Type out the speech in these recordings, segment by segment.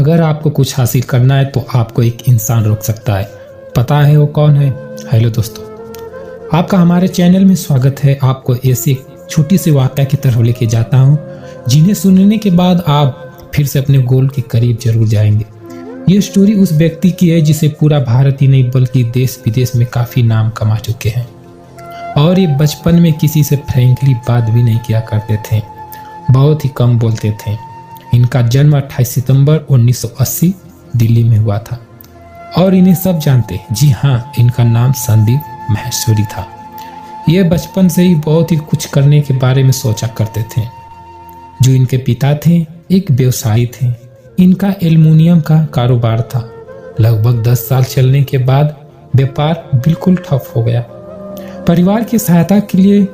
अगर आपको कुछ हासिल करना है तो आपको एक इंसान रोक सकता है। पता है वो कौन है? हेलो दोस्तों, आपका हमारे चैनल में स्वागत है। आपको ऐसे छोटी सी वाक़या की तरफ लेके जाता हूँ जिन्हें सुनने के बाद आप फिर से अपने गोल के करीब जरूर जाएंगे। ये स्टोरी उस व्यक्ति की है जिसे पूरा भारत ही नहीं बल्कि देश विदेश में काफ़ी नाम कमा चुके हैं और ये बचपन में किसी से फ्रैंकली बात भी नहीं किया करते थे, बहुत ही कम बोलते थे। इनका जन्म 28 सितंबर 1980 दिल्ली में हुआ था और इन्हें सब जानते हैं। जी हाँ, इनका नाम संदीप माहेश्वरी था। ये बचपन से ही बहुत ही कुछ करने के बारे में सोचा करते थे। जो इनके पिता थे एक व्यवसायी थे। इनका एल्युमिनियम का कारोबार था। लगभग 10 साल चलने के बाद व्यापार बिल्कुल ठप हो गया। परिवार की सहायता के लिए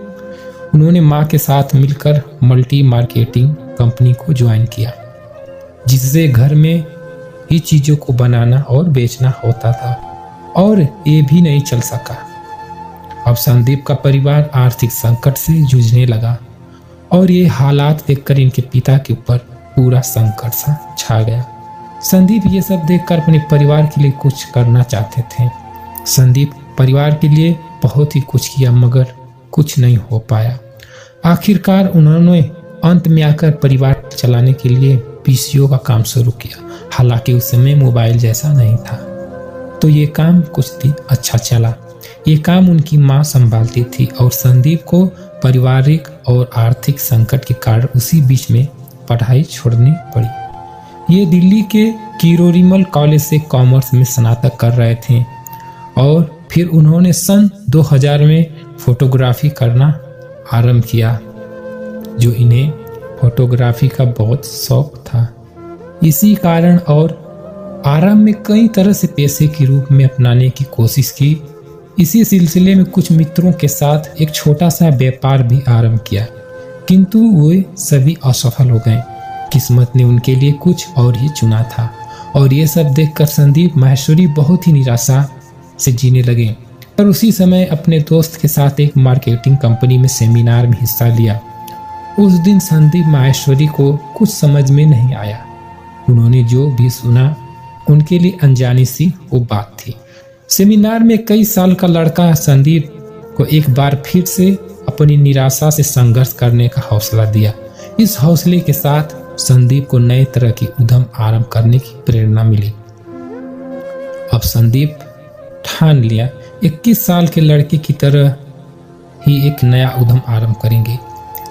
उन्होंने मां के साथ मिलकर मल्टी मार्केटिंग कंपनी को ज्वाइन किया, जिससे घर में ही चीजों को बनाना और बेचना होता था और ये भी नहीं चल सका। अब संदीप का परिवार आर्थिक संकट से जूझने लगा और ये हालात देखकर इनके पिता के ऊपर पूरा संकट सा छा गया। संदीप ये सब देखकर अपने परिवार के लिए कुछ करना चाहते थे। संदीप परिवार के लिए बहुत ही कुछ किया मगर कुछ नहीं हो पाया। आखिरकार उन्होंने अंत में आकर परिवार चलाने के लिए पीसीओ का काम शुरू किया। हालांकि उस समय मोबाइल जैसा नहीं था, तो ये काम कुछ दिन अच्छा चला। ये काम उनकी मां संभालती थी और संदीप को पारिवारिक और आर्थिक संकट के कारण उसी बीच में पढ़ाई छोड़नी पड़ी। ये दिल्ली के किरोड़ीमल कॉलेज से कॉमर्स में स्नातक कर रहे थे और फिर उन्होंने सन 2000 में फोटोग्राफी करना आरंभ किया। जो इन्हें फोटोग्राफी का बहुत शौक था। इसी कारण और आरंभ में कई तरह से पेशे के रूप में अपनाने की कोशिश की। इसी सिलसिले में कुछ मित्रों के साथ एक छोटा सा व्यापार भी आरंभ किया, किंतु वे सभी असफल हो गए। किस्मत ने उनके लिए कुछ और ही चुना था और ये सब देखकर संदीप माहेश्वरी बहुत ही निराशा से जीने लगे। पर उसी समय अपने दोस्त के साथ एक मार्केटिंग कंपनी में सेमिनार में हिस्सा लिया। उस दिन संदीप माहेश्वरी को कुछ समझ में नहीं आया। उन्होंने जो भी सुना उनके लिए अनजानी सी वो बात थी। सेमिनार में कई साल का लड़का संदीप को एक बार फिर से अपनी निराशा से संघर्ष करने का हौसला दिया। इस हौसले के साथ संदीप को नए तरह की उद्यम आरंभ करने की प्रेरणा मिली। अब संदीप ठान लिया 21 साल के लड़के की तरह ही एक नया उद्यम आरंभ करेंगे।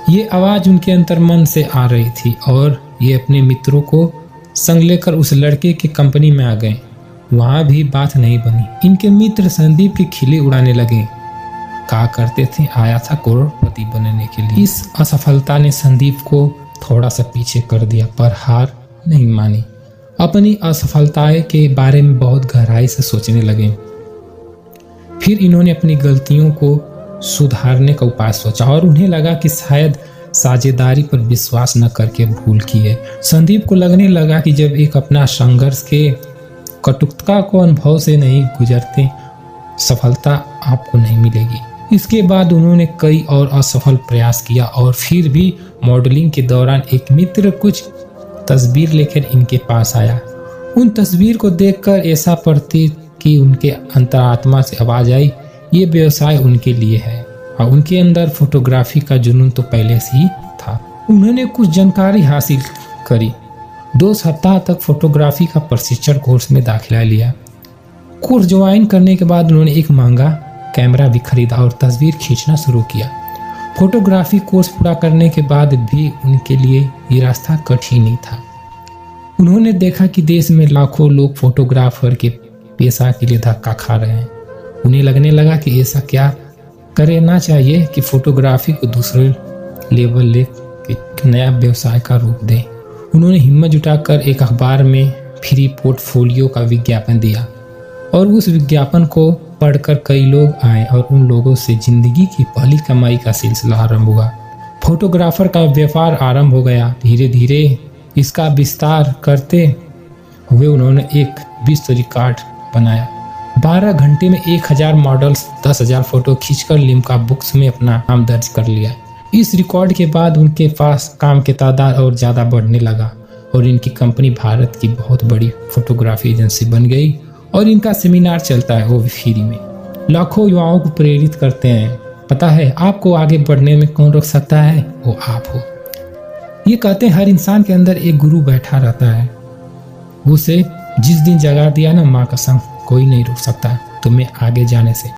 ये आवाज उनके अंतर्मन से आ रही थी और ये अपने मित्रों को संग लेकर उस लड़के की कंपनी में आ गए। वहां भी बात नहीं बनी। इनके मित्र संदीप की खिल्ली उड़ाने लगे। कहा करते थे आया था करोड़पति बनने के लिए। इस असफलता ने संदीप को थोड़ा सा पीछे कर दिया, पर हार नहीं मानी। अपनी असफलताएं के बारे में बहुत गहराई से सोचने लगे। फिर इन्होंने अपनी गलतियों को सुधारने का उपाय सोचा और उन्हें लगा कि शायद साझेदारी पर विश्वास न करके भूल की है। संदीप को लगने लगा कि जब एक अपना संघर्ष के कटुता को अनुभव से नहीं गुजरते, सफलता आपको नहीं मिलेगी। इसके बाद उन्होंने कई और असफल प्रयास किया और फिर भी मॉडलिंग के दौरान एक मित्र कुछ तस्वीर लेकर इनके पास आया। उन तस्वीर को देखकर ऐसा प्रतीत कि उनके अंतरात्मा से आवाज आई, ये व्यवसाय उनके लिए है। और उनके अंदर फोटोग्राफी का जुनून तो पहले से ही था। उन्होंने कुछ जानकारी हासिल करी। 2 सप्ताह तक फोटोग्राफी का प्रशिक्षण कोर्स में दाखिला लिया। कोर्स ज्वाइन करने के बाद उन्होंने एक महंगा कैमरा भी खरीदा और तस्वीर खींचना शुरू किया। फोटोग्राफी कोर्स पूरा करने के बाद भी उनके लिए ये रास्ता कठिन ही था। उन्होंने देखा कि देश में लाखों लोग फोटोग्राफर के पेशा के लिए धक्का खा रहे हैं। उन्हें लगने लगा कि ऐसा क्या करना चाहिए कि फोटोग्राफी को दूसरे लेवल ले एक नया व्यवसाय का रूप दें। उन्होंने हिम्मत जुटाकर एक अखबार में फ्री पोर्टफोलियो का विज्ञापन दिया और उस विज्ञापन को पढ़कर कई लोग आए और उन लोगों से जिंदगी की पहली कमाई का सिलसिला आरंभ हुआ। फोटोग्राफर का व्यापार आरंभ हो गया। धीरे धीरे इसका विस्तार करते हुए उन्होंने एक विश्व रिकॉर्ड बनाया। 12 घंटे में 1000 मॉडल्स 10,000 फोटो खींचकर लिम्का बुक्स में अपना नाम दर्ज कर लिया। इस रिकॉर्ड के बाद उनके पास काम के तादाद और ज़्यादा बढ़ने लगा। और इनकी कंपनी भारत की बहुत बड़ी फोटोग्राफी एजेंसी बन गई और इनका सेमिनार चलता है वो भी फ्री में। लाखों युवाओं को प्रेरित करते हैं। पता है आपको आगे बढ़ने में कौन रोक सकता है? वो आप हो। ये कहते हैं हर इंसान के अंदर एक गुरु बैठा रहता है, उसे जिस दिन जगा दिया ना माँ कसम कोई नहीं रोक सकता तुम्हें आगे जाने से।